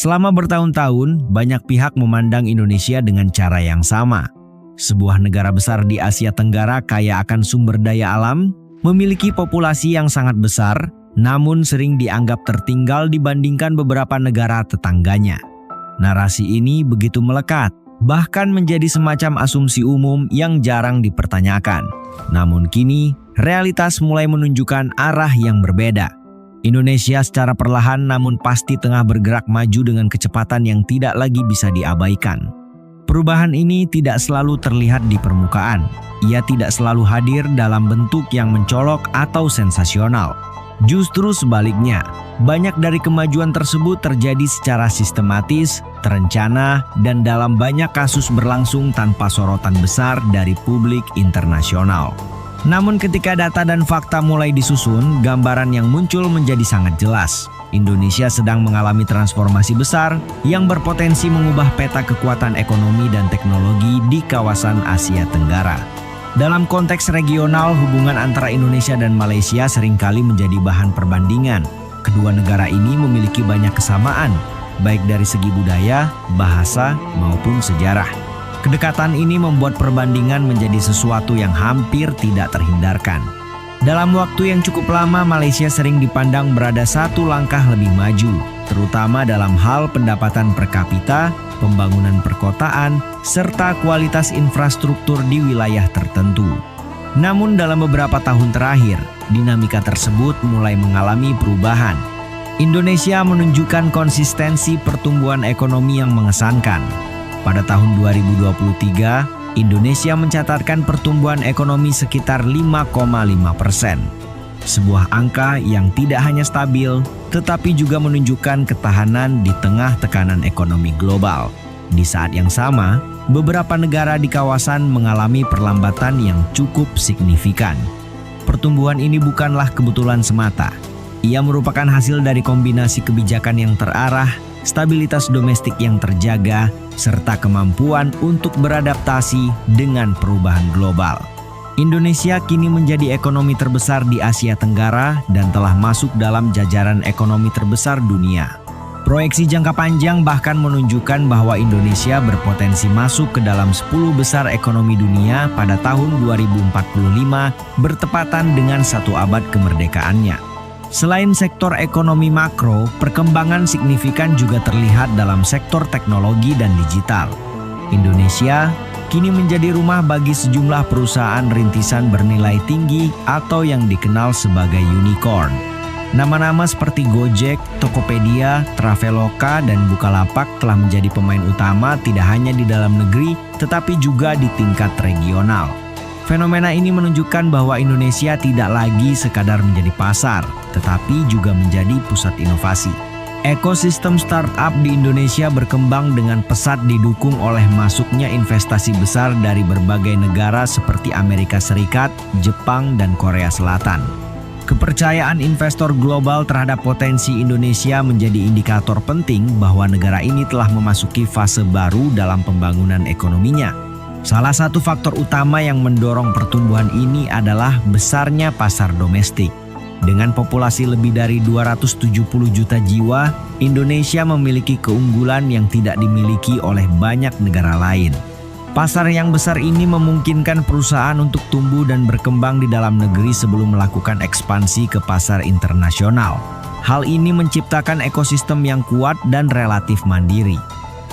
Selama bertahun-tahun, banyak pihak memandang Indonesia dengan cara yang sama. Sebuah negara besar di Asia Tenggara kaya akan sumber daya alam, memiliki populasi yang sangat besar, namun sering dianggap tertinggal dibandingkan beberapa negara tetangganya. Narasi ini begitu melekat, bahkan menjadi semacam asumsi umum yang jarang dipertanyakan. Namun kini, realitas mulai menunjukkan arah yang berbeda. Indonesia secara perlahan namun pasti tengah bergerak maju dengan kecepatan yang tidak lagi bisa diabaikan. Perubahan ini tidak selalu terlihat di permukaan. Ia tidak selalu hadir dalam bentuk yang mencolok atau sensasional. Justru sebaliknya, banyak dari kemajuan tersebut terjadi secara sistematis, terencana, dan dalam banyak kasus berlangsung tanpa sorotan besar dari publik internasional. Namun ketika data dan fakta mulai disusun, gambaran yang muncul menjadi sangat jelas. Indonesia sedang mengalami transformasi besar yang berpotensi mengubah peta kekuatan ekonomi dan teknologi di kawasan Asia Tenggara. Dalam konteks regional, hubungan antara Indonesia dan Malaysia seringkali menjadi bahan perbandingan. Kedua negara ini memiliki banyak kesamaan, baik dari segi budaya, bahasa, maupun sejarah. Kedekatan ini membuat perbandingan menjadi sesuatu yang hampir tidak terhindarkan. Dalam waktu yang cukup lama, Malaysia sering dipandang berada satu langkah lebih maju, terutama dalam hal pendapatan per kapita, pembangunan perkotaan, serta kualitas infrastruktur di wilayah tertentu. Namun dalam beberapa tahun terakhir, dinamika tersebut mulai mengalami perubahan. Indonesia menunjukkan konsistensi pertumbuhan ekonomi yang mengesankan. Pada tahun 2023, Indonesia mencatatkan pertumbuhan ekonomi sekitar 5,5%. Sebuah angka yang tidak hanya stabil, tetapi juga menunjukkan ketahanan di tengah tekanan ekonomi global. Di saat yang sama, beberapa negara di kawasan mengalami perlambatan yang cukup signifikan. Pertumbuhan ini bukanlah kebetulan semata. Ia merupakan hasil dari kombinasi kebijakan yang terarah, stabilitas domestik yang terjaga, serta kemampuan untuk beradaptasi dengan perubahan global. Indonesia kini menjadi ekonomi terbesar di Asia Tenggara dan telah masuk dalam jajaran ekonomi terbesar dunia. Proyeksi jangka panjang bahkan menunjukkan bahwa Indonesia berpotensi masuk ke dalam 10 besar ekonomi dunia pada tahun 2045 bertepatan dengan 1 abad kemerdekaannya. Selain sektor ekonomi makro, perkembangan signifikan juga terlihat dalam sektor teknologi dan digital. Indonesia kini menjadi rumah bagi sejumlah perusahaan rintisan bernilai tinggi atau yang dikenal sebagai unicorn. Nama-nama seperti Gojek, Tokopedia, Traveloka, dan Bukalapak telah menjadi pemain utama tidak hanya di dalam negeri, tetapi juga di tingkat regional. Fenomena ini menunjukkan bahwa Indonesia tidak lagi sekadar menjadi pasar, tetapi juga menjadi pusat inovasi. Ekosistem startup di Indonesia berkembang dengan pesat didukung oleh masuknya investasi besar dari berbagai negara seperti Amerika Serikat, Jepang, dan Korea Selatan. Kepercayaan investor global terhadap potensi Indonesia menjadi indikator penting bahwa negara ini telah memasuki fase baru dalam pembangunan ekonominya. Salah satu faktor utama yang mendorong pertumbuhan ini adalah besarnya pasar domestik. Dengan populasi lebih dari 270 juta jiwa, Indonesia memiliki keunggulan yang tidak dimiliki oleh banyak negara lain. Pasar yang besar ini memungkinkan perusahaan untuk tumbuh dan berkembang di dalam negeri sebelum melakukan ekspansi ke pasar internasional. Hal ini menciptakan ekosistem yang kuat dan relatif mandiri.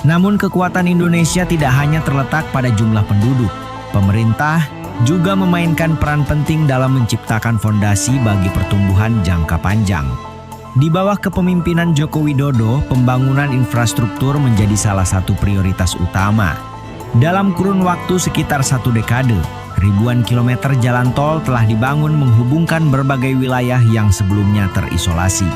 Namun kekuatan Indonesia tidak hanya terletak pada jumlah penduduk. Pemerintah juga memainkan peran penting dalam menciptakan fondasi bagi pertumbuhan jangka panjang. Di bawah kepemimpinan Joko Widodo, pembangunan infrastruktur menjadi salah satu prioritas utama. Dalam kurun waktu sekitar 1 dekade, ribuan kilometer jalan tol telah dibangun menghubungkan berbagai wilayah yang sebelumnya terisolasi.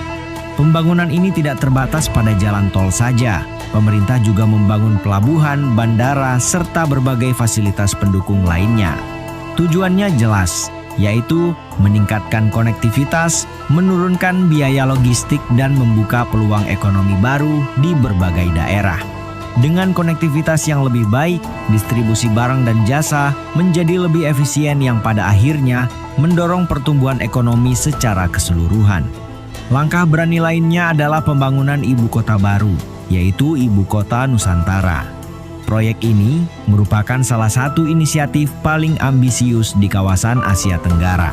Pembangunan ini tidak terbatas pada jalan tol saja. Pemerintah juga membangun pelabuhan, bandara, serta berbagai fasilitas pendukung lainnya. Tujuannya jelas, yaitu meningkatkan konektivitas, menurunkan biaya logistik, dan membuka peluang ekonomi baru di berbagai daerah. Dengan konektivitas yang lebih baik, distribusi barang dan jasa menjadi lebih efisien yang pada akhirnya mendorong pertumbuhan ekonomi secara keseluruhan. Langkah berani lainnya adalah pembangunan ibu kota baru. yaitu Ibu Kota Nusantara. Proyek ini merupakan salah satu inisiatif paling ambisius di kawasan Asia Tenggara.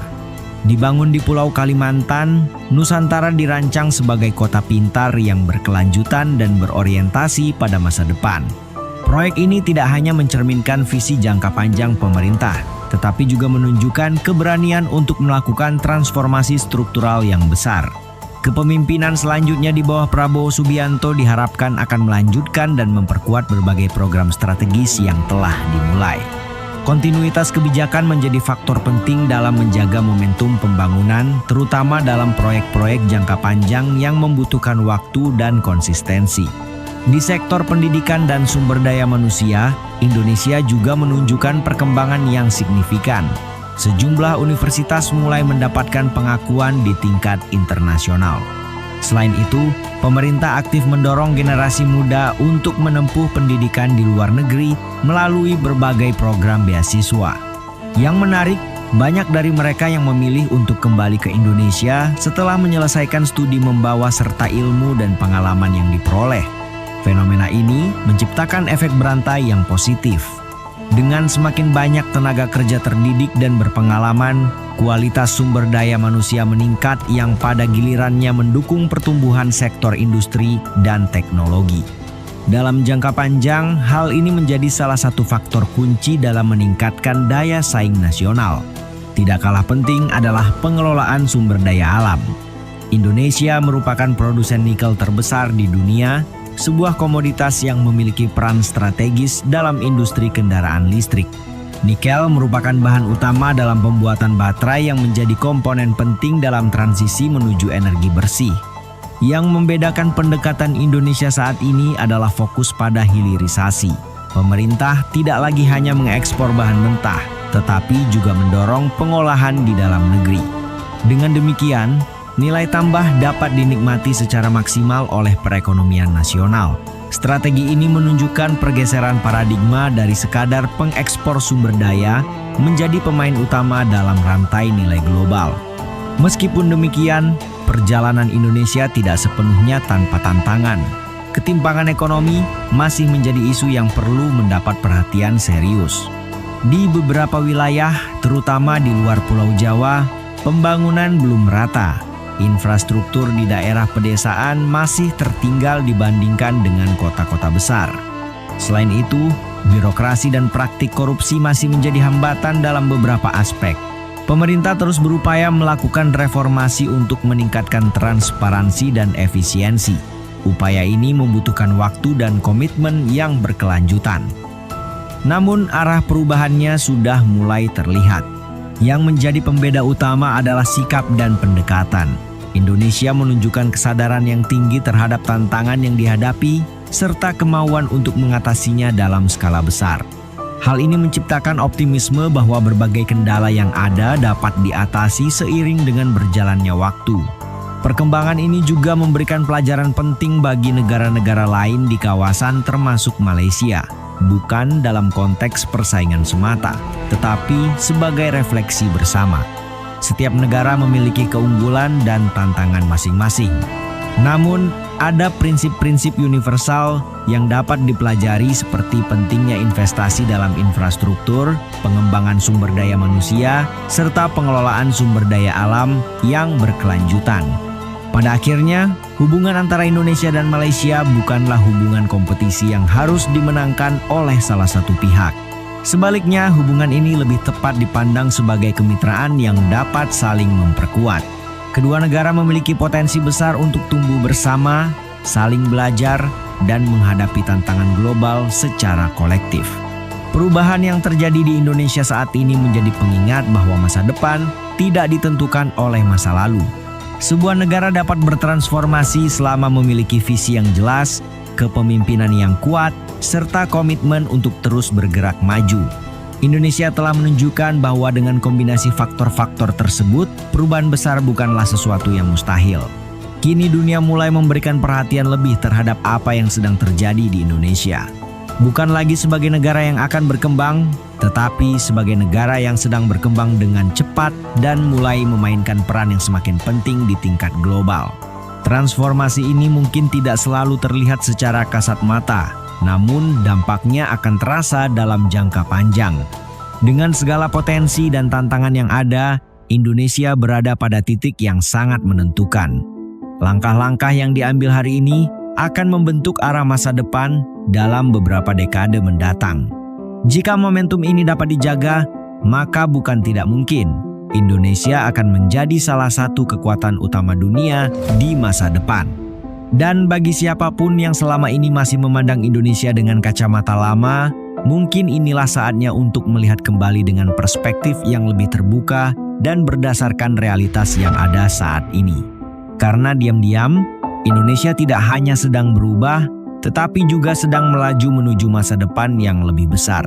Dibangun di Pulau Kalimantan, Nusantara dirancang sebagai kota pintar yang berkelanjutan dan berorientasi pada masa depan. Proyek ini tidak hanya mencerminkan visi jangka panjang pemerintah, tetapi juga menunjukkan keberanian untuk melakukan transformasi struktural yang besar. Kepemimpinan selanjutnya di bawah Prabowo Subianto diharapkan akan melanjutkan dan memperkuat berbagai program strategis yang telah dimulai. Kontinuitas kebijakan menjadi faktor penting dalam menjaga momentum pembangunan, terutama dalam proyek-proyek jangka panjang yang membutuhkan waktu dan konsistensi. Di sektor pendidikan dan sumber daya manusia, Indonesia juga menunjukkan perkembangan yang signifikan. Sejumlah universitas mulai mendapatkan pengakuan di tingkat internasional. Selain itu, pemerintah aktif mendorong generasi muda untuk menempuh pendidikan di luar negeri melalui berbagai program beasiswa. Yang menarik, banyak dari mereka yang memilih untuk kembali ke Indonesia setelah menyelesaikan studi membawa serta ilmu dan pengalaman yang diperoleh. Fenomena ini menciptakan efek berantai yang positif. Dengan semakin banyak tenaga kerja terdidik dan berpengalaman, kualitas sumber daya manusia meningkat yang pada gilirannya mendukung pertumbuhan sektor industri dan teknologi. Dalam jangka panjang, hal ini menjadi salah satu faktor kunci dalam meningkatkan daya saing nasional. Tidak kalah penting adalah pengelolaan sumber daya alam. Indonesia merupakan produsen nikel terbesar di dunia, sebuah komoditas yang memiliki peran strategis dalam industri kendaraan listrik. Nikel merupakan bahan utama dalam pembuatan baterai yang menjadi komponen penting dalam transisi menuju energi bersih. Yang membedakan pendekatan Indonesia saat ini adalah fokus pada hilirisasi. Pemerintah tidak lagi hanya mengekspor bahan mentah, tetapi juga mendorong pengolahan di dalam negeri. Dengan demikian, nilai tambah dapat dinikmati secara maksimal oleh perekonomian nasional. Strategi ini menunjukkan pergeseran paradigma dari sekadar pengekspor sumber daya menjadi pemain utama dalam rantai nilai global. Meskipun demikian, perjalanan Indonesia tidak sepenuhnya tanpa tantangan. Ketimpangan ekonomi masih menjadi isu yang perlu mendapat perhatian serius. Di beberapa wilayah, terutama di luar Pulau Jawa, pembangunan belum merata. Infrastruktur di daerah pedesaan masih tertinggal dibandingkan dengan kota-kota besar. Selain itu, birokrasi dan praktik korupsi masih menjadi hambatan dalam beberapa aspek. Pemerintah terus berupaya melakukan reformasi untuk meningkatkan transparansi dan efisiensi. Upaya ini membutuhkan waktu dan komitmen yang berkelanjutan. Namun arah perubahannya sudah mulai terlihat. Yang menjadi pembeda utama adalah sikap dan pendekatan. Indonesia menunjukkan kesadaran yang tinggi terhadap tantangan yang dihadapi, serta kemauan untuk mengatasinya dalam skala besar. Hal ini menciptakan optimisme bahwa berbagai kendala yang ada dapat diatasi seiring dengan berjalannya waktu. Perkembangan ini juga memberikan pelajaran penting bagi negara-negara lain di kawasan termasuk Malaysia, bukan dalam konteks persaingan semata, tetapi sebagai refleksi bersama. Setiap negara memiliki keunggulan dan tantangan masing-masing. Namun, ada prinsip-prinsip universal yang dapat dipelajari seperti pentingnya investasi dalam infrastruktur, pengembangan sumber daya manusia, serta pengelolaan sumber daya alam yang berkelanjutan. Pada akhirnya, hubungan antara Indonesia dan Malaysia bukanlah hubungan kompetisi yang harus dimenangkan oleh salah satu pihak. Sebaliknya, hubungan ini lebih tepat dipandang sebagai kemitraan yang dapat saling memperkuat. Kedua negara memiliki potensi besar untuk tumbuh bersama, saling belajar, dan menghadapi tantangan global secara kolektif. Perubahan yang terjadi di Indonesia saat ini menjadi pengingat bahwa masa depan tidak ditentukan oleh masa lalu. Sebuah negara dapat bertransformasi selama memiliki visi yang jelas, kepemimpinan yang kuat, serta komitmen untuk terus bergerak maju. Indonesia telah menunjukkan bahwa dengan kombinasi faktor-faktor tersebut, perubahan besar bukanlah sesuatu yang mustahil. Kini dunia mulai memberikan perhatian lebih terhadap apa yang sedang terjadi di Indonesia. Bukan lagi sebagai negara yang akan berkembang, tetapi sebagai negara yang sedang berkembang dengan cepat dan mulai memainkan peran yang semakin penting di tingkat global. Transformasi ini mungkin tidak selalu terlihat secara kasat mata, namun dampaknya akan terasa dalam jangka panjang. Dengan segala potensi dan tantangan yang ada, Indonesia berada pada titik yang sangat menentukan. Langkah-langkah yang diambil hari ini akan membentuk arah masa depan dalam beberapa dekade mendatang. Jika momentum ini dapat dijaga, maka bukan tidak mungkin Indonesia akan menjadi salah satu kekuatan utama dunia di masa depan. Dan bagi siapapun yang selama ini masih memandang Indonesia dengan kacamata lama, mungkin inilah saatnya untuk melihat kembali dengan perspektif yang lebih terbuka dan berdasarkan realitas yang ada saat ini. Karena diam-diam, Indonesia tidak hanya sedang berubah, tetapi juga sedang melaju menuju masa depan yang lebih besar.